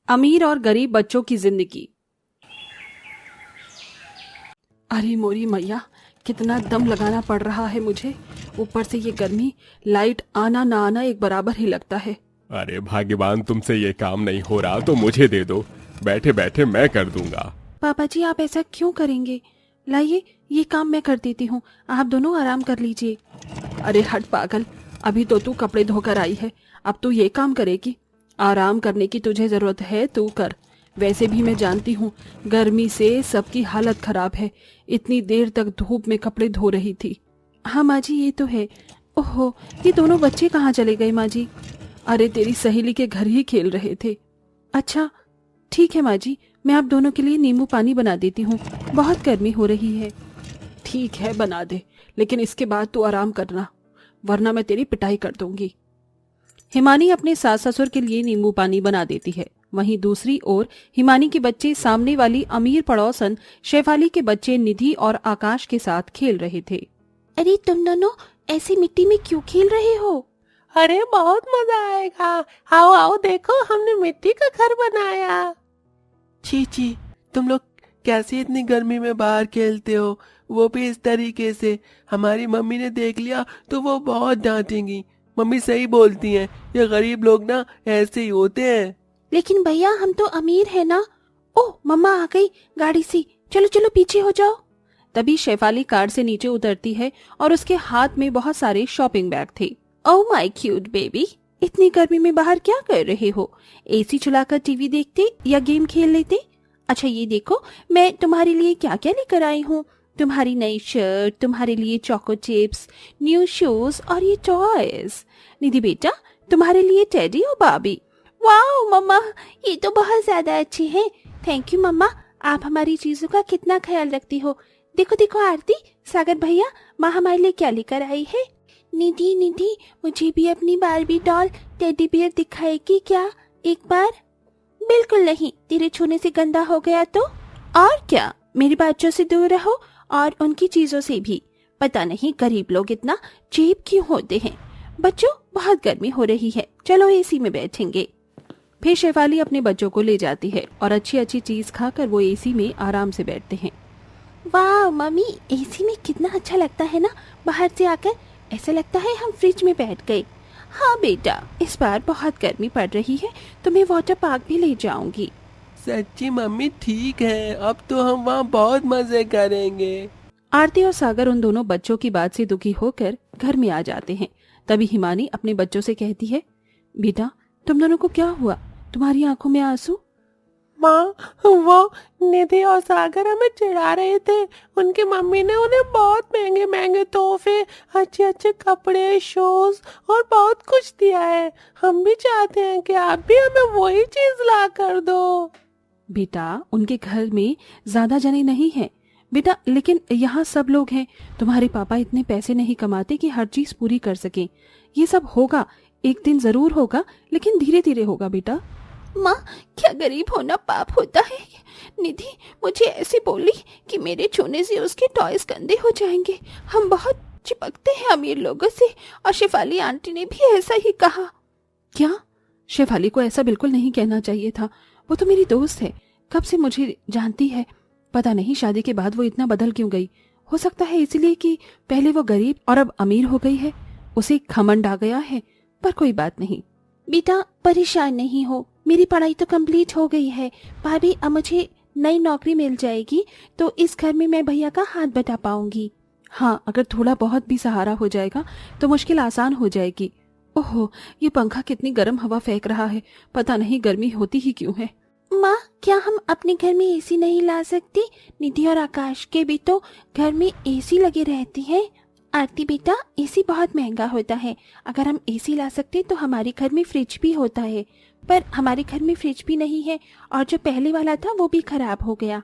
अमीर और गरीब बच्चों की जिंदगी। अरे मोरी मैया, कितना दम लगाना पड़ रहा है मुझे। ऊपर से ये गर्मी, लाइट आना ना आना एक बराबर ही लगता है। अरे भाग्यवान, तुमसे ये काम नहीं हो रहा तो मुझे दे दो, बैठे बैठे मैं कर दूंगा। पापा जी, आप ऐसा क्यों करेंगे? लाइए, ये काम मैं कर देती हूँ, आप दोनों आराम कर लीजिए। अरे हट पागल, अभी तो तू कपड़े धोकर आई है, अब तू ये काम करेगी? आराम करने की तुझे जरूरत है, तू कर। वैसे भी मैं जानती हूँ गर्मी से सबकी हालत खराब है, इतनी देर तक धूप में कपड़े धो रही थी। हाँ माँ जी, ये तो है। ओहो, ये दोनों बच्चे कहाँ चले गए माँ जी? अरे तेरी सहेली के घर ही खेल रहे थे। अच्छा ठीक है माँ जी, मैं आप दोनों के लिए नींबू पानी बना देती हूँ, बहुत गर्मी हो रही है। ठीक है बना दे, लेकिन इसके बाद तू आराम करना, वरना मैं तेरी पिटाई कर दूंगी। हिमानी अपने सास ससुर के लिए नींबू पानी बना देती है। वहीं दूसरी ओर हिमानी के बच्चे सामने वाली अमीर पड़ोसन शेफाली के बच्चे निधि और आकाश के साथ खेल रहे थे। अरे तुम दोनों ऐसी मिट्टी में क्यों खेल रहे हो? अरे बहुत मजा आएगा, आओ आओ देखो हमने मिट्टी का घर बनाया। छी छी, तुम लोग कैसे इतनी गर्मी में बाहर खेलते हो, वो भी इस तरीके से? हमारी मम्मी ने देख लिया तो वो बहुत डांटेंगी। मम्मी सही बोलती हैं, ये गरीब लोग ना ऐसे ही होते हैं। लेकिन भैया हम तो अमीर है ना। ओह मम्मा आ गई गाड़ी से, चलो चलो पीछे हो जाओ। तभी शेफाली कार से नीचे उतरती है और उसके हाथ में बहुत सारे शॉपिंग बैग थे। ओह माय क्यूट बेबी, इतनी गर्मी में बाहर क्या कर रहे हो? एसी चलाकर टीवी देखते या गेम खेल लेते? अच्छा ये देखो, मैं तुम्हारे लिए क्या क्या लेकर आई हूँ। तुम्हारी नई शर्ट, तुम्हारे लिए चोको चिप्स, न्यू शूज और ये टॉयज। निधि बेटा, तुम्हारे लिए टेडी और बाबी। वाओ मम्मा, ये तो बहुत ज्यादा अच्छे हैं। थैंक यू मम्मा, आप हमारी चीजों का कितना ख्याल रखती हो। देखो देखो आरती, सागर भैया, माँ हमारे लिए क्या लेकर आई है। निधि निधि, मुझे भी अपनी बारबी डॉल टेडी बियर दिखाएगी क्या एक बार? बिल्कुल नहीं, तेरे छूने से गंदा हो गया तो। और क्या, मेरी बच्चों से दूर रहो और उनकी चीजों से भी। पता नहीं गरीब लोग इतना चीप क्यों होते हैं। बच्चों बहुत गर्मी हो रही है, चलो एसी में बैठेंगे। फिर शेफाली अपने बच्चों को ले जाती है और अच्छी अच्छी चीज खाकर वो एसी में आराम से बैठते हैं। वाह मम्मी, एसी में कितना अच्छा लगता है ना, बाहर से आकर ऐसा लगता है हम फ्रिज में बैठ गए। हाँ बेटा, इस बार बहुत गर्मी पड़ रही है, तुम्हें वाटर पार्क भी ले जाऊंगी। सच्ची मम्मी ठीक है, अब तो हम वहाँ बहुत मजे करेंगे। आरती और सागर उन दोनों बच्चों की बात से दुखी होकर घर में आ जाते हैं। तभी हिमानी अपने बच्चों से कहती है, बेटा तुम दोनों को क्या हुआ, तुम्हारी आंखों में आंसू? माँ, वो निधि और सागर हमें चिढ़ा रहे थे। उनकी मम्मी ने उन्हें बहुत महंगे महंगे तोहफे, अच्छे अच्छे कपड़े, शूज और बहुत कुछ दिया है। हम भी चाहते हैं कि आप भी हमें वही चीज ला कर दो। बेटा उनके घर में ज्यादा जने नहीं हैं बेटा, लेकिन यहाँ सब लोग हैं। तुम्हारे पापा इतने पैसे नहीं कमाते कि हर चीज पूरी कर सकें। ये सब होगा, एक दिन जरूर होगा, लेकिन धीरे धीरे होगा बेटा। माँ, क्या गरीब होना पाप होता है? निधि मुझे ऐसे बोली कि मेरे छूने से उसके टॉयज गंदे हो जाएंगे। हम बहुत चिपकते हैं अमीर लोगों से, और शेफाली आंटी ने भी ऐसा ही कहा। क्या? शेफाली को ऐसा बिल्कुल नहीं कहना चाहिए था, वो तो मेरी दोस्त है, कब से मुझे जानती है। पता नहीं शादी के बाद वो इतना बदल क्यों गई। हो सकता है इसलिए कि पहले वो गरीब और अब अमीर हो गई है, उसे घमंड आ गया है। पर कोई बात नहीं बेटा, परेशान नहीं हो, मेरी पढ़ाई तो कंप्लीट हो गई है। भाभी, अब मुझे नई नौकरी मिल जाएगी तो इस घर में मैं भैया का हाथ बटा पाऊंगी। हाँ, अगर थोड़ा बहुत भी सहारा हो जाएगा तो मुश्किल आसान हो जाएगी। ओहो, ये पंखा कितनी गर्म हवा फेंक रहा है, पता नहीं गर्मी होती ही क्यों है। माँ, क्या हम अपने घर में एसी नहीं ला सकती? निधि और आकाश के भी तो घर में एसी लगे रहती है। आरती बेटा, एसी बहुत महंगा होता है। अगर हम एसी ला सकते तो हमारे घर में फ्रिज भी होता है, पर हमारे घर में फ्रिज भी नहीं है और जो पहले वाला था वो भी खराब हो गया।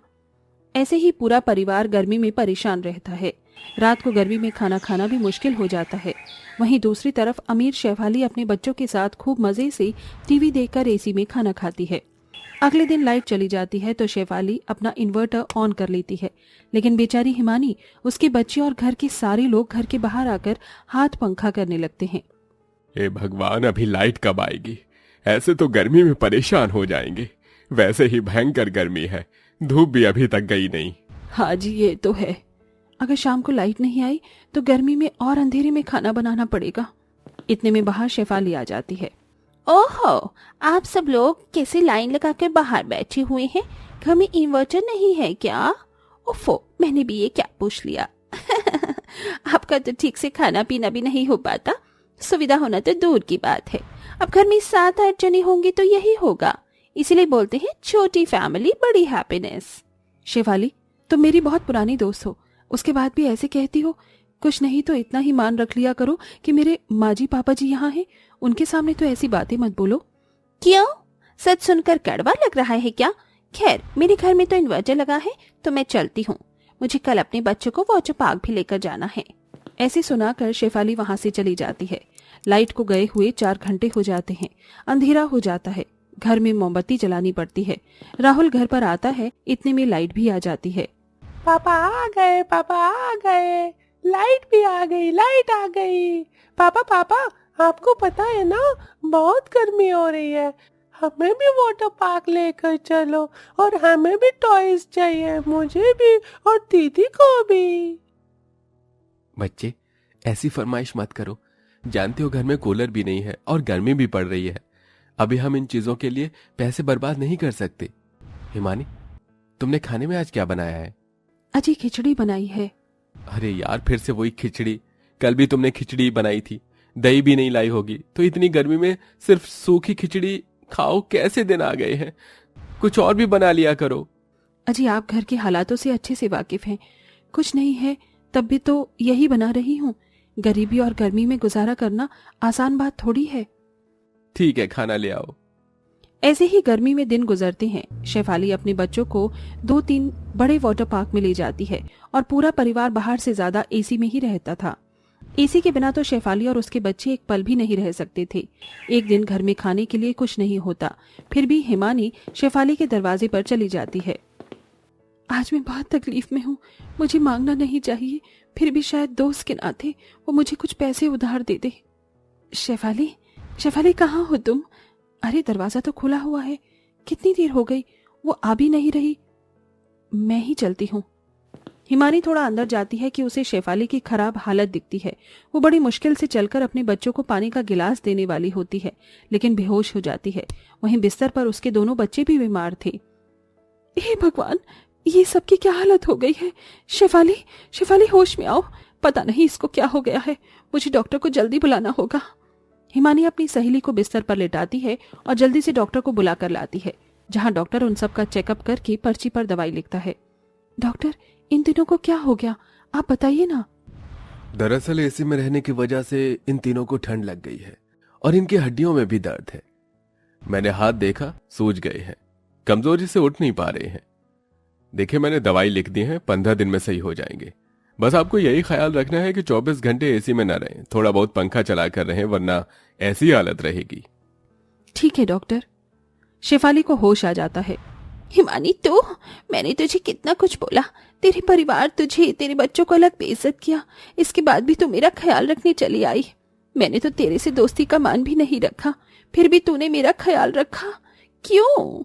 ऐसे ही पूरा परिवार गर्मी में परेशान रहता है। रात को गर्मी में खाना खाना भी मुश्किल हो जाता है। वहीं दूसरी तरफ अमीर शेफाली अपने बच्चों के साथ खूब मजे से टीवी देखकर एसी में खाना खाती है। अगले दिन लाइट चली जाती है तो शेफाली अपना इन्वर्टर ऑन कर लेती है, लेकिन बेचारी हिमानी, उसके बच्चे और घर के सारे लोग घर के बाहर आकर हाथ पंखा करने लगते हैं। हे भगवान, अभी लाइट कब आएगी? ऐसे तो गर्मी में परेशान हो जाएंगे। वैसे ही भयंकर गर्मी है, धूप भी अभी तक गई नहीं। हाँ जी, ये तो है। अगर शाम को लाइट नहीं आई तो गर्मी में और अंधेरे में खाना बनाना पड़ेगा। इतने में बाहर शेफाली आ जाती है। ओहो, आप सब लोग कैसे लाइन लगाकर बाहर बैठे हुए हैं? घर में इन्वर्टर नहीं है क्या? ओफो, मैंने भी ये क्या पूछ लिया। आपका तो ठीक से खाना पीना भी नहीं हो पाता। सुविधा होना तो दूर की बात है। अब घर में 7-8 जने होंगे तो यही होगा। इसीलिए बोलते हैं छोटी फैमिली बड़ी हैप्पीनेस। शेफाली, तुम मेरी बहुत पुरानी दोस्त हो, उसके बाद भी ऐसे कहती हो। कुछ नहीं तो इतना ही मान रख लिया करो कि मेरे माँ जी पापा जी यहाँ हैं। उनके सामने तो ऐसी बातें मत बोलो। क्यों? सच सुनकर कड़वा लग रहा है क्या? खैर, मेरे घर में तो इन्वर्टर लगा है तो मैं चलती हूँ। मुझे कल अपने बच्चों को वाटर पार्क भी लेकर जाना है। ऐसे सुनाकर शेफाली वहां से चली जाती है। लाइट को गए हुए 4 घंटे हो जाते हैं। अंधेरा हो जाता है। घर में मोमबत्ती जलानी पड़ती है। राहुल घर पर आता है। इतने में लाइट भी आ जाती है। पापा आ गए, पापा आ गए, लाइट भी आ गई, लाइट आ गई। पापा पापा, आपको पता है ना, बहुत गर्मी हो रही है। हमें भी वाटर पार्क लेकर चलो, और हमें भी टॉयज चाहिए, मुझे भी और दीदी को भी। बच्चे, ऐसी फरमाइश मत करो। जानते हो घर में कूलर भी नहीं है और गर्मी भी पड़ रही है। अभी हम इन चीजों के लिए पैसे बर्बाद नहीं कर सकते। हिमानी, तुमने खाने में आज क्या बनाया है? अजी खिचड़ी बनाई है। अरे यार, फिर से वही खिचड़ी। कल भी तुमने खिचड़ी बनाई थी, दही भी नहीं लाई होगी। तो इतनी गर्मी में सिर्फ सूखी खिचड़ी खाओ, कैसे दिन आ गए हैं? कुछ और भी बना लिया करो। अजी, आप घर के हालातों से अच्छे से वाकिफ हैं। कुछ नहीं है तब भी तो यही बना रही हूँ। गरीबी और गर्मी में गुजारा करना आसान बात थोड़ी है। ठीक है, खाना ले आओ। ऐसे ही गर्मी में दिन गुजरते हैं। शेफाली अपने बच्चों को 2-3 बड़े वाटर पार्क में ले जाती है और पूरा परिवार बाहर से ज्यादा एसी में ही रहता था। एसी के बिना तो शेफाली और उसके बच्चे एक पल भी नहीं रह सकते थे। एक दिन घर में खाने के लिए कुछ नहीं होता, फिर भी हिमानी शेफाली के दरवाजे पर चली जाती है। आज मैं बहुत तकलीफ में हूँ, मुझे मांगना नहीं चाहिए, फिर भी शायद दोस्त के नाते वो मुझे कुछ पैसे उधार दे दे। शेफाली, शेफाली कहाँ हो तुम? अरे दरवाजा तो खुला हुआ है, कितनी देर हो गई, वो आ भी नहीं रही। मैं ही चलती हूँ। हिमानी थोड़ा अंदर जाती है कि उसे शेफाली की खराब हालत दिखती है। वो बड़ी मुश्किल से चलकर अपने बच्चों को पानी का गिलास देने वाली होती है, लेकिन बेहोश हो जाती है। वहीं बिस्तर पर उसके दोनों बच्चे भी बीमार थे। हे भगवान, ये सबकी क्या हालत हो गई है? शेफाली, शेफाली होश में आओ, पता नहीं इसको क्या हो गया है। मुझे डॉक्टर को जल्दी बुलाना होगा। हिमानी अपनी सहेली को बिस्तर पर लेटाती है और जल्दी से डॉक्टर को बुलाकर लाती है, जहां डॉक्टर उन सब का चेकअप करके पर्ची पर दवाई लिखता है। डॉक्टर, इन तीनों को क्या हो गया, आप बताइए ना। दरअसल एसी में रहने की वजह से इन तीनों को ठंड लग गई है और इनकी हड्डियों में भी दर्द है। मैंने हाथ देखा, सूज गए हैं, कमजोरी से उठ नहीं पा रहे हैं। देखिए, मैंने दवाई लिख दी है, 15 दिन में सही हो जाएंगे। बस आपको यही ख्याल रखना है कि 24 घंटे एसी में न रहें, थोड़ा बहुत पंखा चला कर रहें, वरना ऐसी हालत रहेगी। ठीक है डॉक्टर। शेफाली को होश आ जाता है। हिमानी, तो मैंने तुझे कितना कुछ बोला, तेरे परिवार तुझे, तेरे बच्चों को अलग बेइज्जत किया, इसके बाद भी तू मेरा ख्याल रखने चली आई। मैंने तो तेरे से दोस्ती का मान भी नहीं रखा, फिर भी तूने मेरा ख्याल रखा, क्यों?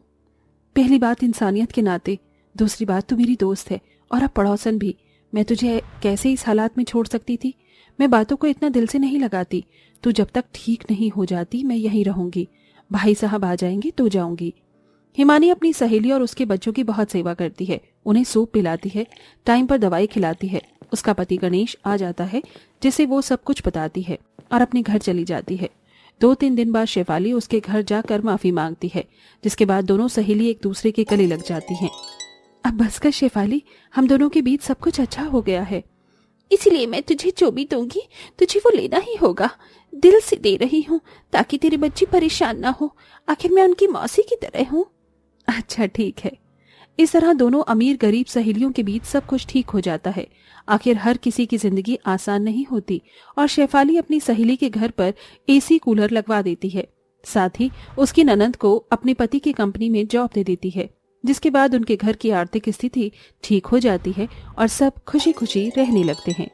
पहली बात इंसानियत के नाते, दूसरी बात तू मेरी दोस्त है और अब पड़ोसन भी। मैं तुझे कैसे इस हालात में छोड़ सकती थी? मैं बातों को इतना दिल से नहीं लगाती। तू जब तक ठीक नहीं हो जाती मैं यहीं रहूंगी। भाई साहब आ जाएंगे तो जाऊंगी। हिमानी अपनी सहेली और उसके बच्चों की बहुत सेवा करती है, उन्हें सूप पिलाती है, टाइम पर दवाई खिलाती है। उसका पति गणेश आ जाता है, जिसे वो सब कुछ बताती है और अपने घर चली जाती है। 2-3 दिन बाद शेफाली उसके घर जाकर माफी मांगती है, जिसके बाद दोनों सहेली एक दूसरे के गले लग जाती हैं। अब बस कर शेफाली, हम दोनों के बीच सब कुछ अच्छा हो गया है, इसलिए मैं तुझे जो भी दूंगी तुझे वो लेना ही होगा। दिल से दे रही हूँ ताकि तेरे बच्चे परेशान ना हो, आखिर मैं उनकी मौसी की तरह हूँ। अच्छा ठीक है। इस तरह दोनों अमीर गरीब सहेलियों के बीच सब कुछ ठीक हो जाता है। आखिर हर किसी की जिंदगी आसान नहीं होती और शेफाली अपनी सहेली के घर पर एसी कूलर लगवा देती है। साथ ही उसकी ननंद को अपने पति की कंपनी में जॉब दे देती है, जिसके बाद उनके घर की आर्थिक स्थिति ठीक हो जाती है और सब खुशी खुशी रहने लगते हैं।